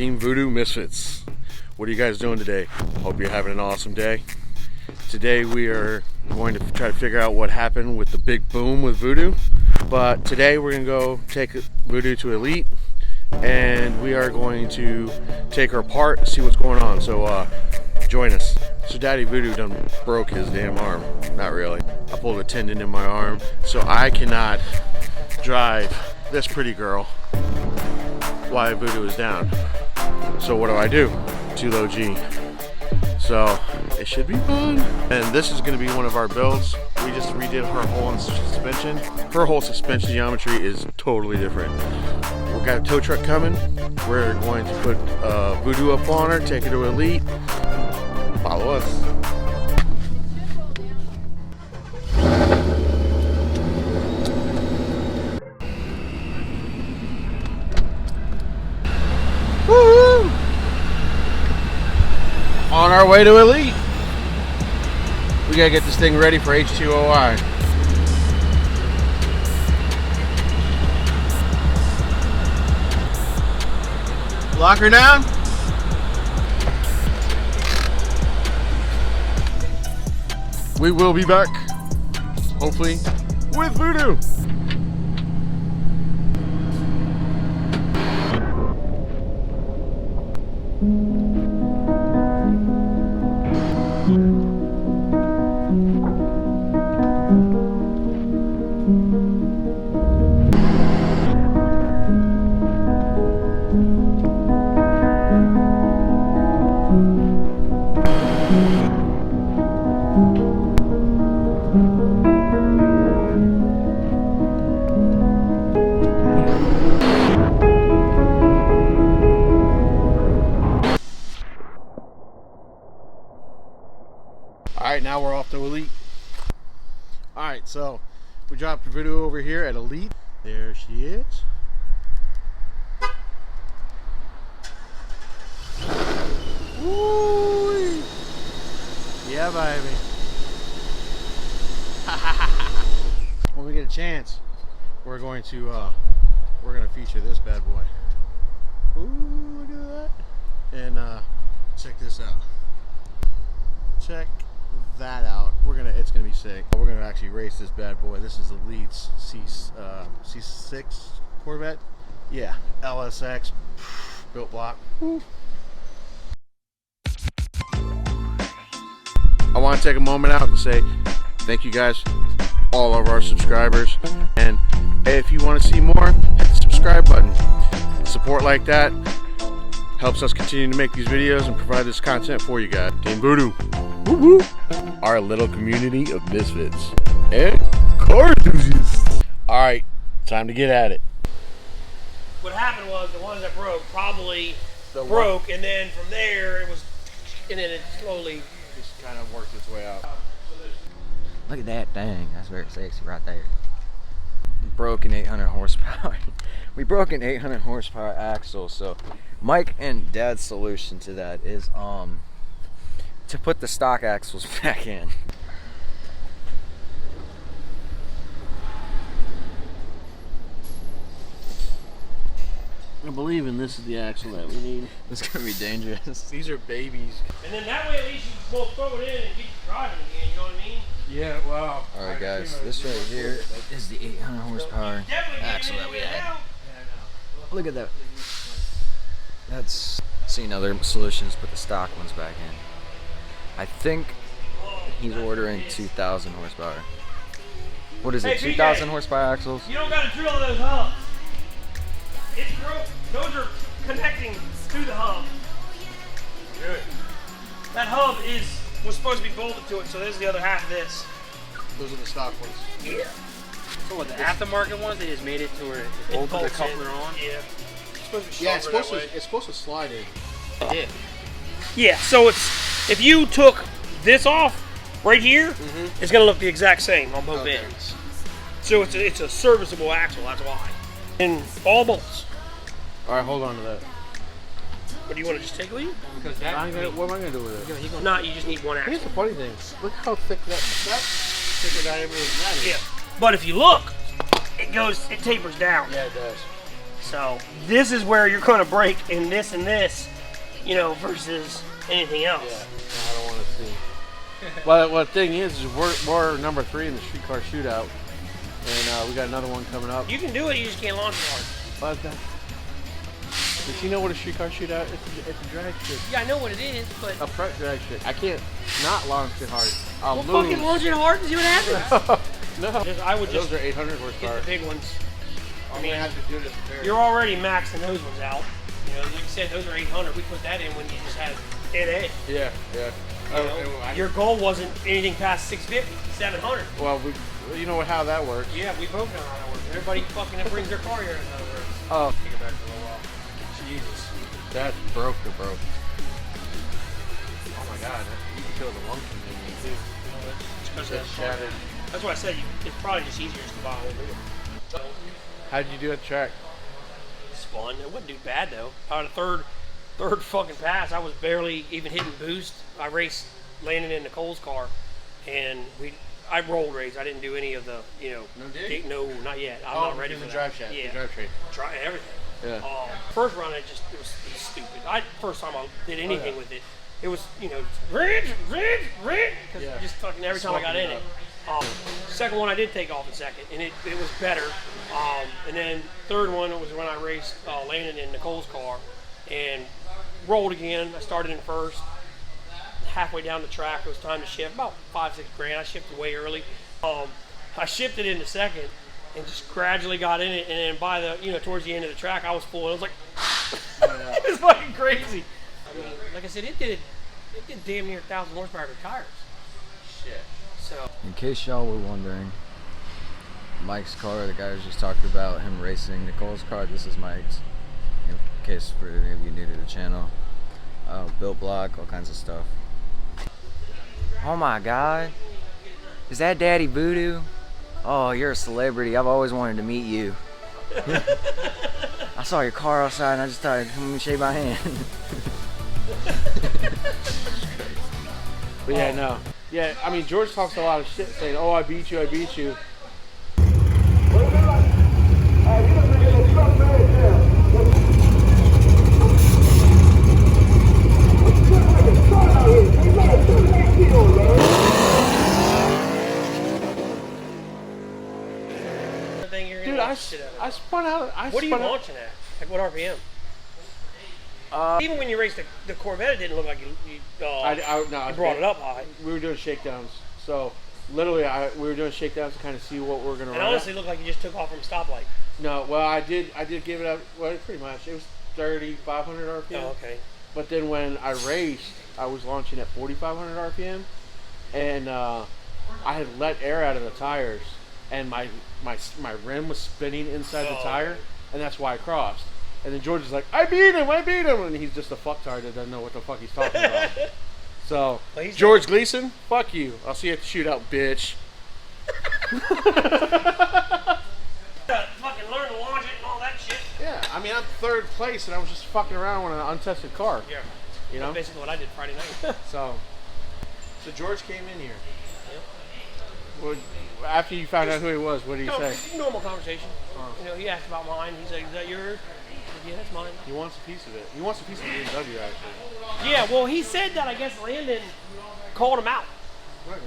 Team Voodoo Misfits. What are you guys doing today? Hope you're having an awesome day. Today we are going to try to figure out what happened with the big boom with Voodoo. But today we're going to go take Voodoo to Elite, and we are going to take her apart and see what's going on. So join us. So Daddy Voodoo done broke his damn arm. Not really. I pulled a tendon in my arm, so I cannot drive this pretty girl while Voodoo is down. So what do? Too low G. So it should be fun. And this is going to be one of our builds. We just redid her whole suspension. Her whole suspension geometry is totally different. We've got a tow truck coming. We're going to put Voodoo up on her, take her to Elite. Follow us. Woo! On our way to Elite. We gotta get this thing ready for H20i. Lock her down. We will be back, hopefully, with Voodoo. Alright, now we're off to Elite. Alright, so we dropped Voodoo over here at Elite. There she is. Woo! Yeah, baby. When we get a chance, we're going to feature this bad boy. Ooh, look at that. And check this out. Check that out. It's gonna be sick. We're gonna actually race this bad boy. This is Elite's Z06 Corvette. Yeah, LSX built block. Woo. I want to take a moment out to say thank you guys, all of our subscribers, and if you want to see more, hit the subscribe button. Support like that helps us continue to make these videos and provide this content for you guys. Team Voodoo. Woo-woo. Our little community of misfits and car enthusiasts. Alright, time to get at it. What happened was the ones that broke probably broke, and then from there it was, and then it slowly just kind of worked its way out. Look at that thing. That's very sexy right there. Broken 800 horsepower. We broke an 800 horsepower axle, so Mike and Dad's solution to that is to put the stock axles back in. I believe in this is the axle that we need. It's gonna be dangerous. These are babies. And then that way at least you both throw it in and get you driving again, you know what I mean? Yeah, wow. Alright guys, this right here is the 800 horsepower axle that we had. Look at that. That's seen other solutions, but the stock one's back in. I think he's ordering 2,000 horsepower. What is it, 2,000 horsepower axles? You don't gotta drill those hubs. It's broke. Those are connecting to the hub. Good. That hub was supposed to be bolted to it, so this is the other half of this. Those are the stock ones. Yeah. So what, the aftermarket ones, they just made it to where it bolted the coupler on? Yeah. It's supposed to slide in. Yeah. Yeah, so if you took this off right here, it's gonna look the exact same on both ends. So it's a serviceable axle, that's why. And all bolts. Alright, hold on to that. What do you want to just take with you? Because that, what am I gonna do with it? No, you just need one axle. Here's the funny thing. Look how thick that's thicker diameter than that is. Yeah. But if you look, it tapers down. Yeah, it does. So this is where you're going to break in this and this, you know, versus anything else. Yeah, I don't want to see. Well, the thing is we're number 3 in the streetcar shootout, and we got another one coming up. You can do it, you just can't launch it hard. But does he know what a streetcar shootout is? It's a drag shit. Yeah, I know what it is, but... A prep drag shit. I can't not launch it hard. I'll lose. Fucking launch it hard and see what happens. No. I would just Those are 800 get horsepower. the big ones. I mean, I have to do this. You're already maxing those ones out. You know, like you said, those are 800. We put that in when you just had NA. Yeah. Your goal wasn't anything past 650, 700. Well, you know how that works. Yeah, we both know how that works. Everybody fucking brings their car here in other words. Oh. Take it back for a little while. Jesus. That's broke. Oh my God, you can feel the lung in me too. It's because It's shattered. That's why I said it's probably just easier just to buy a whole new one. How did you do at the track? It's fun. It wasn't too bad though. On the third fucking pass, I was barely even hitting boost. I raced landing in Nicole's car, and I rolled race. I didn't do any of the, you know. No dig? No, not yet. I'm not ready for the that. drive shaft. Yeah. The drive train. Try everything. Yeah. First run, it was stupid. First time I did anything with it, it was, you know, because just fucking every time I got in it. Second one I did take off in second, and it was better. And then third one was when I raced landed in Nicole's car and rolled again. I started in first. Halfway down the track, it was time to shift. About 5-6 grand. I shifted way early. I shifted into second and just gradually got in it. And then by the, you know, towards the end of the track, I was full. And I was like, it was fucking crazy. I mean, like I said, it did damn near 1,000 horsepower to tires. Shit. So. In case y'all were wondering, Mike's car, the guy was just talking about him racing Nicole's car. This is Mike's. In case for any of you new to the channel. Built block, all kinds of stuff. Oh my God. Is that Daddy Voodoo? Oh, you're a celebrity. I've always wanted to meet you. I saw your car outside and I just thought I'd come and shake my hand. But yeah, no. Yeah, I mean, George talks a lot of shit saying, oh, I beat you. Dude, I spun out. What are you launching at? Like what RPM? Even when you raced the Corvette, it didn't look like you brought it up high. We were doing shakedowns. So, literally, we were doing shakedowns to kind of see what we were going to run. It honestly looked like you just took off from a stoplight. No, well, I did give it up, well, pretty much. It was 3,500 RPM. Oh, okay. But then when I raced, I was launching at 4,500 RPM. And I had let air out of the tires. And my rim was spinning inside the tire. And that's why I crossed. And then George is like, I beat him. And he's just a fucktard that doesn't know what the fuck he's talking about. So, George Gleason, fuck you. I'll see you at the shootout, bitch. Fucking learn to launch it and all that shit. Yeah, I mean, I'm third place and I was just fucking around with an untested car. Yeah. You know? That's basically what I did Friday night. So George came in here. Well, after you found out who he was, what did he say? Normal conversation. You know, he asked about mine. He's like, is that yours? Yeah, that's mine. He wants a piece of it. He wants a piece of the BMW, actually. Yeah, well, he said that, I guess, Landon called him out. Right.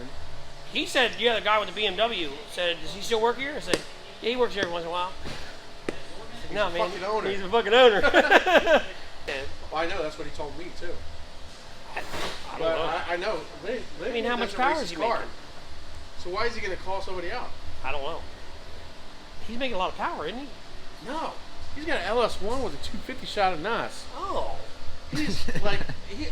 He said, yeah, the guy with the BMW said, does he still work here? I said, yeah, he works here every once in a while. I said, no, man, fucking owner. He's a fucking owner. Well, I know, that's what he told me, too. I don't know. I know. I mean, how much power is he making? So why is he going to call somebody out? I don't know. He's making a lot of power, isn't he? No. He's got an LS1 with a 250 shot of NOS. Oh. He's like,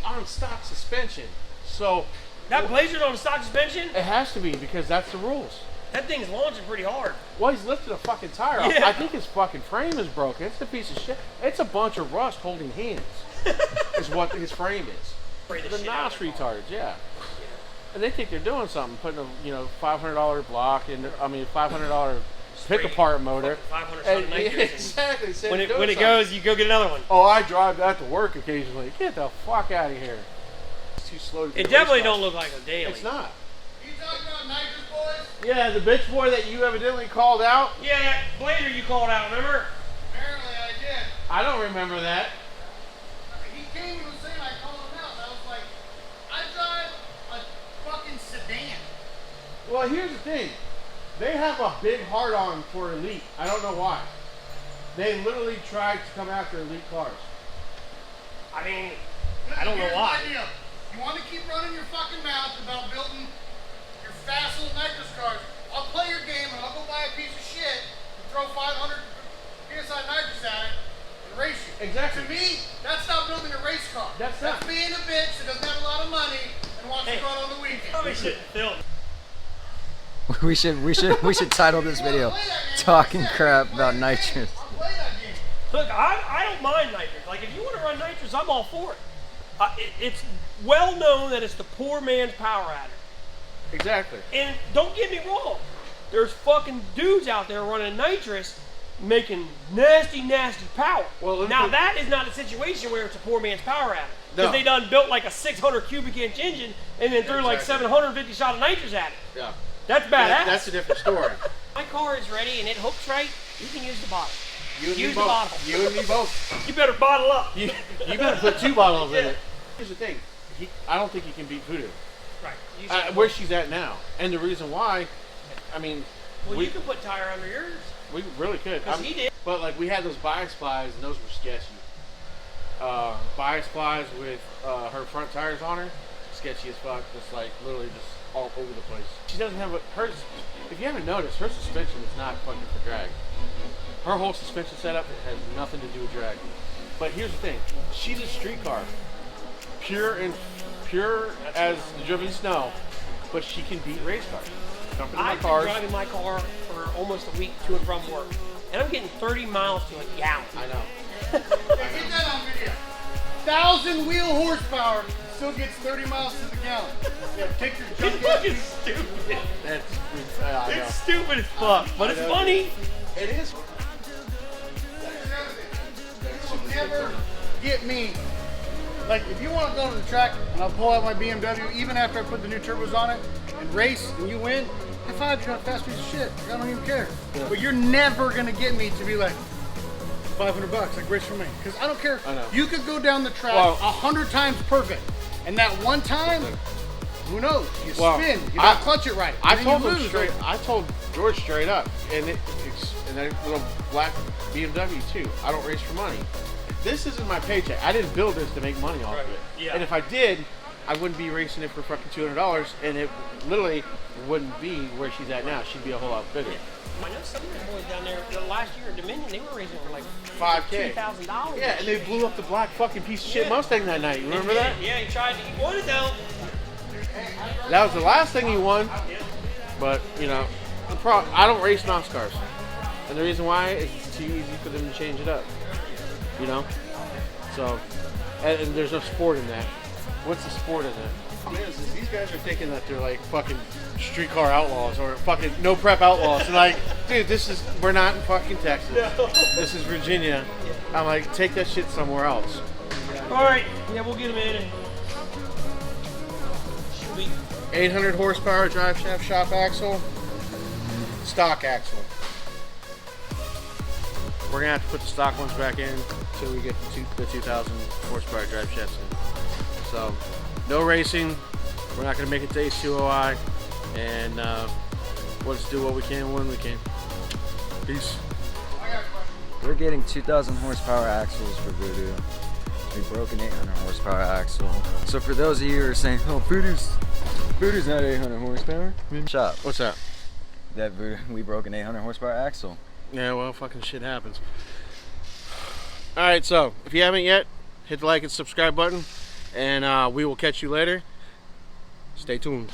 on stock suspension. So. That Blazer's on stock suspension? It has to be because that's the rules. That thing's launching pretty hard. Well, he's lifted a fucking tire off. I think his fucking frame is broken. It's a piece of shit. It's a bunch of rust holding hands. Is what his frame is. The NOS retards, yeah. And they think they're doing something, putting a $500 block in. $500 pick apart motor. Exactly. When it goes, you go get another one. Oh, I drive that to work occasionally. Get the fuck out of here. It's too slow. It definitely don't look like a daily. It's not. You talking about Niger's boys? Yeah, the bitch boy that you evidently called out. Yeah, that Blazer you called out, remember? Apparently I I don't remember that. He came and was saying I called him out. I was like, I drive a fucking sedan. Well, here's the thing. They have a big hard-on for Elite. I don't know why. They literally tried to come after Elite cars. I mean, I don't know Here's why. my deal. You want to keep running your fucking mouth about building your fast little nitrous cars, I'll play your game and I'll go buy a piece of shit and throw 500 PSI nitrous at it and race you. Exactly. To me, that's not building a race car. That's not. being a bitch that doesn't have a lot of money and wants to go out on the weekend. Probably shouldn't film. We should title this video "Talking Crap About Nitrous." I'll play that game. Look, I don't mind nitrous. Like, if you want to run nitrous, I'm all for it. It's well known that it's the poor man's power adder. Exactly. And don't get me wrong, there's fucking dudes out there running nitrous making nasty, nasty power. Well, now that is not a situation where it's a poor man's power adder. Because No. they done built like a 600 cubic inch engine and then threw like 750 shot of nitrous at it. Yeah. That's badass. That's a different story. My car is ready and it hooks right, you can use the bottle. You and Use me the both. bottle. You and me both. You better bottle up. You better put 2 bottles in it. Here's the thing. I don't think he can beat Voodoo. Right. You should- Where she's at now. And the reason why, I mean, well, you can put tire under yours. we really could. Because he did. But like we had those bias plies and those were sketchy. Bias plies with her front tires on her, sketchy as fuck. Just like literally just all over the place. She doesn't have hers. If you haven't noticed, her suspension is not fucking for drag. Her whole suspension setup has nothing to do with drag. But here's the thing: she's a street car, pure as the driven snow. But she can beat race cars. Jump into my I've been cars. driving my car for almost a week to and from work, and I'm getting 30 miles to a gallon. I know. Hey, get that on video. 1,000 wheel horsepower still gets 30 miles to the gallon. Yeah, take your It's junk fucking ass. stupid. That's I know. It's stupid as fuck, but it's funny. It is. You will never get me. Like, if you want to go to the track and I'll pull out my BMW even after I put the new turbos on it and race and you win, high five, you got a fast piece of shit. I don't even care. Yeah. But you're never going to get me to be like, $500, like race for me. Because I don't care. I know. You could go down the track Well- 100 times perfect. And that one time, who knows? You Well, spin. You I- don't clutch it right. I and then told you him lose. straight. I told George straight up, and that little black BMW too. I don't race for money. This isn't my paycheck. I didn't build this to make money off of it. Yeah. And if I did, I wouldn't be racing it for fucking $200, and it literally wouldn't be where she's at now. She'd be a whole lot bigger. I know some of the boys down there last year at Dominion, they were raising for like $5K. $2,000. Yeah, and they blew up the black fucking piece of shit Yeah. Mustang that night. You remember that? Yeah, he tried to. He won it though. That was the last thing he won. But you know, I don't race NOS cars, and the reason why is it's too easy for them to change it up. You know, so and there's no sport in that. What's the sport in that? Is these guys are thinking that they're like fucking streetcar outlaws or fucking no prep outlaws. And like, dude, we're not in fucking Texas. This is Virginia. I'm like, take that shit somewhere else. All right, yeah, we'll get him in. And should we? 800 horsepower drive shaft shop axle, stock axle. We're gonna have to put the stock ones back in until we get the 2,000 horsepower drive shafts in. So, no racing. We're not gonna make it to H20i, and we'll just do what we can when we can. Peace. We're getting 2,000 horsepower axles for Voodoo. We broke an 800 horsepower axle. So for those of you who are saying, "Oh, Voodoo's not 800 horsepower," shop. What's that? That Voodoo, we broke an 800 horsepower axle. Yeah, well, fucking shit happens. Alright, so, if you haven't yet, hit the like and subscribe button, and we will catch you later. Stay tuned.